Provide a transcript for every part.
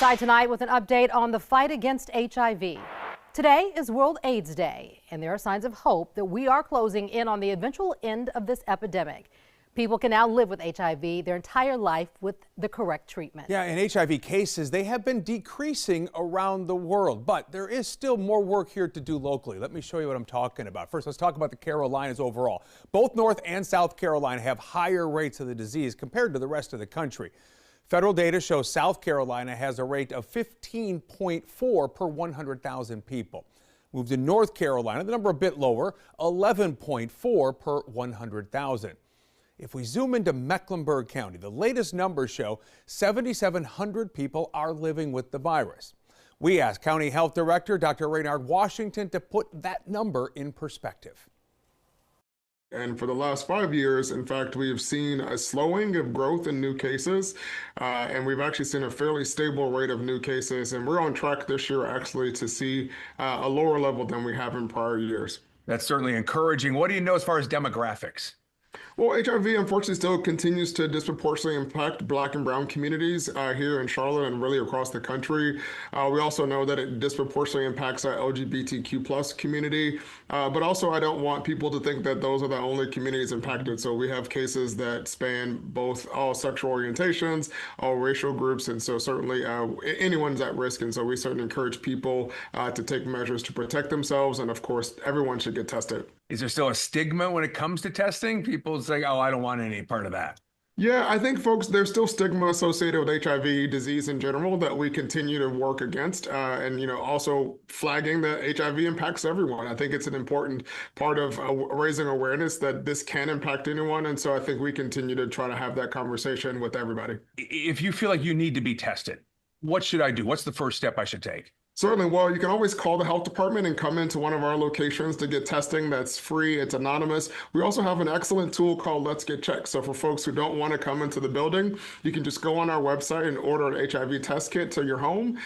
Side tonight with an update on the fight against HIV. Today is World AIDS Day, and there are signs of hope that we are closing in on the eventual end of this epidemic. People can now live with HIV their entire life with the correct treatment. Yeah, and HIV cases, they have been decreasing around the world, but there is still more work here to do locally. Let me show you what I'm talking about. First, let's talk about the Carolinas overall. Both North and South Carolina have higher rates of the disease compared to the rest of the country. Federal data shows South Carolina has a rate of 15.4 per 100,000 people. Move to North Carolina, the number a bit lower, 11.4 per 100,000. If we zoom into Mecklenburg County, the latest numbers show 7,700 people are living with the virus. We asked County Health Director Dr. Raynard Washington to put that number in perspective. And for the last 5 years, in fact, we have seen a slowing of growth in new cases, and we've actually seen a fairly stable rate of new cases. And we're on track this year actually to see a lower level than we have in prior years. That's certainly encouraging. What do you know as far as demographics? Well, HIV unfortunately still continues to disproportionately impact Black and brown communities here in Charlotte and really across the country. We also know that it disproportionately impacts our LGBTQ plus community, but also I don't want people to think that those are the only communities impacted. So we have cases that span both all sexual orientations, all racial groups, and so certainly anyone's at risk. And so we certainly encourage people to take measures to protect themselves. And of course, everyone should get tested. Is there still a stigma when it comes to testing? People say, oh, I don't want any part of that. Yeah, I think, folks, there's still stigma associated with HIV disease in general that we continue to work against, and also flagging that HIV impacts everyone. I think it's an important part of raising awareness that this can impact anyone, and so I think we continue to try to have that conversation with everybody. If you feel like you need to be tested, what should I do? What's the first step I should take? Certainly. Well, you can always call the health department and come into one of our locations to get testing. That's free. It's anonymous. We also have an excellent tool called Let's Get Checked. So for folks who don't want to come into the building, you can just go on our website and order an HIV test kit to your home,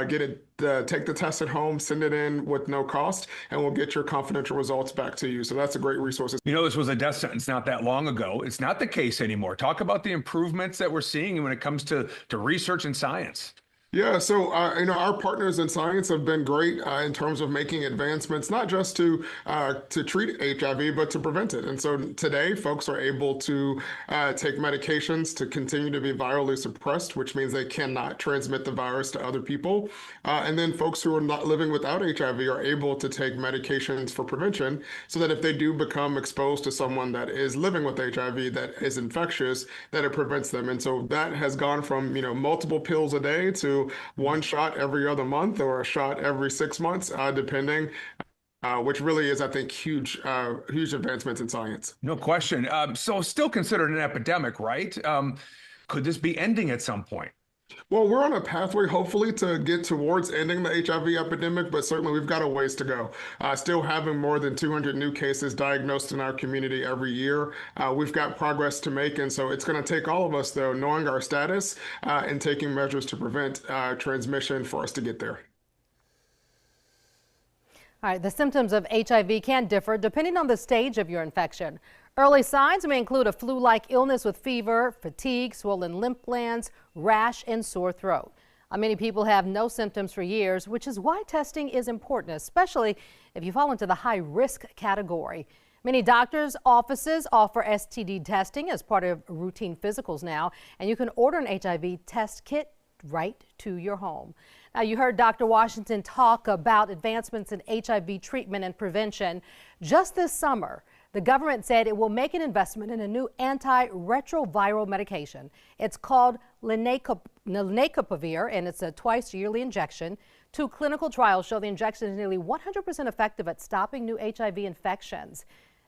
get it, take the test at home, send it in with no cost, and we'll get your confidential results back to you. So that's a great resource. You know, this was a death sentence not that long ago. It's not the case anymore. Talk about the improvements that we're seeing when it comes to research and science. Yeah, so our partners in science have been great in terms of making advancements, not just to treat HIV, but to prevent it. And so today, folks are able to take medications to continue to be virally suppressed, which means they cannot transmit the virus to other people. And then folks who are not living without HIV are able to take medications for prevention, so that if they do become exposed to someone that is living with HIV that is infectious, that it prevents them. And so that has gone from multiple pills a day to one shot every other month or a shot every 6 months, depending, which really is, I think, huge advancements in science. No question. So still considered an epidemic, right? Could this be ending at some point? Well, we're on a pathway, hopefully, to get towards ending the HIV epidemic, but certainly we've got a ways to go. Still having more than 200 new cases diagnosed in our community every year. We've got progress to make, and so it's going to take all of us, though, knowing our status and taking measures to prevent transmission for us to get there. All right, the symptoms of HIV can differ depending on the stage of your infection. Early signs may include a flu-like illness with fever, fatigue, swollen lymph glands, rash, and sore throat. Many people have no symptoms for years, which is why testing is important, especially if you fall into the high-risk category. Many doctors' offices offer STD testing as part of routine physicals now, and you can order an HIV test kit right to your home. Now, you heard Dr. Washington talk about advancements in HIV treatment and prevention. Just this summer, the government said it will make an investment in a new antiretroviral medication. It's called lenacapavir, and it's a twice-yearly injection. 2 clinical trials show the injection is nearly 100% effective at stopping new HIV infections.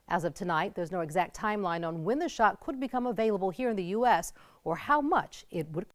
As of tonight, there's no exact timeline on when the shot could become available here in the U.S. or how much it would